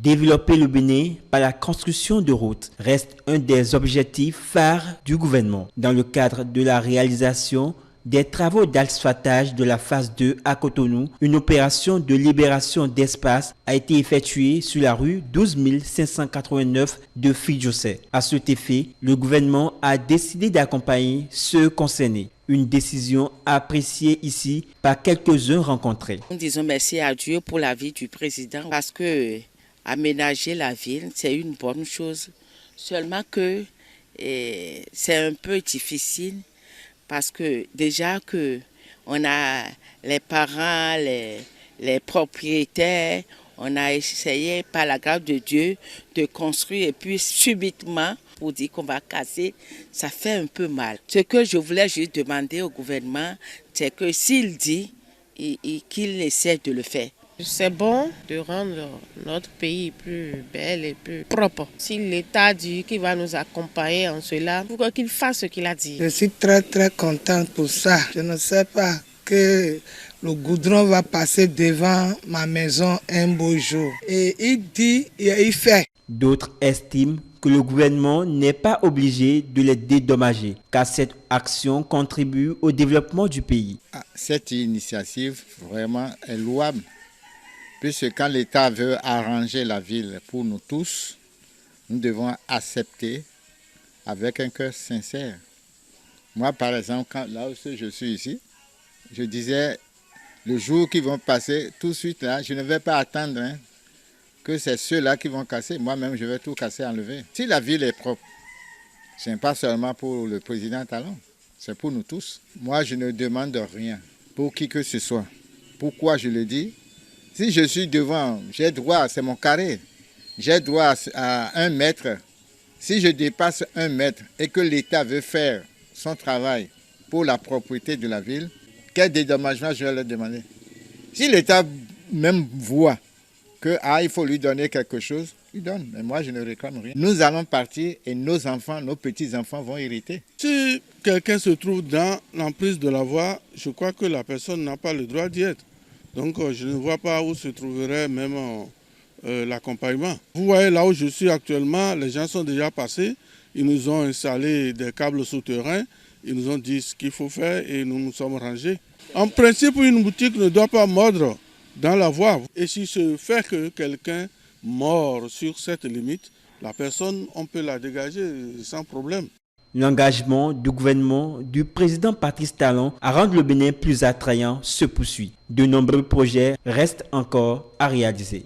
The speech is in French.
Développer le Bénin par la construction de routes reste un des objectifs phares du gouvernement. Dans le cadre de la réalisation des travaux d'asphaltage de la phase 2 à Cotonou, une opération de libération d'espace a été effectuée sur la rue 12 589 de Fidjousset. À cet effet, le gouvernement a décidé d'accompagner ceux concernés. Une décision appréciée ici par quelques-uns rencontrés. Nous disons merci à Dieu pour la vie du président parce que aménager la ville, c'est une bonne chose. Seulement que c'est un peu difficile parce que déjà que on a les parents, les propriétaires, on a essayé par la grâce de Dieu de construire et puis subitement pour dire qu'on va casser, ça fait un peu mal. Ce que je voulais juste demander au gouvernement, c'est que s'il dit, qu'il essaie de le faire. C'est bon de rendre notre pays plus bel et plus propre. Si l'État dit qu'il va nous accompagner en cela, pourquoi qu'il fasse ce qu'il a dit. Je suis très contente pour ça. Je ne sais pas que le goudron va passer devant ma maison un beau jour. Et il dit et il fait. D'autres estiment que le gouvernement n'est pas obligé de les dédommager, car cette action contribue au développement du pays. Cette initiative vraiment est louable, puisque quand l'État veut arranger la ville pour nous tous, nous devons accepter avec un cœur sincère. Moi, par exemple, là où je suis ici, je disais, le jour qu'ils vont passer, tout de suite, là, je ne vais pas attendre que c'est ceux-là qui vont casser. Moi-même, je vais tout casser, enlever. Si la ville est propre, ce n'est pas seulement pour le président Talon, c'est pour nous tous. Moi, je ne demande rien pour qui que ce soit. Pourquoi je le dis? Si je suis devant, j'ai droit, c'est mon carré, j'ai droit à 1 mètre. Si je dépasse 1 mètre et que l'État veut faire son travail pour la propriété de la ville, quel dédommagement je vais leur demander? Si l'État même voit qu'il faut lui donner quelque chose, il donne. Mais moi, je ne réclame rien. Nous allons partir et nos enfants, nos petits-enfants vont hériter. Si quelqu'un se trouve dans l'emprise de la voie, je crois que la personne n'a pas le droit d'y être. Donc, je ne vois pas où se trouverait même l'accompagnement. Vous voyez, là où je suis actuellement, les gens sont déjà passés. Ils nous ont installé des câbles souterrains. Ils nous ont dit ce qu'il faut faire et nous nous sommes rangés. En principe, une boutique ne doit pas mordre dans la voie. Et s'il se fait que quelqu'un mord sur cette limite, la personne, on peut la dégager sans problème. L'engagement du gouvernement du président Patrice Talon à rendre le Bénin plus attrayant se poursuit. De nombreux projets restent encore à réaliser.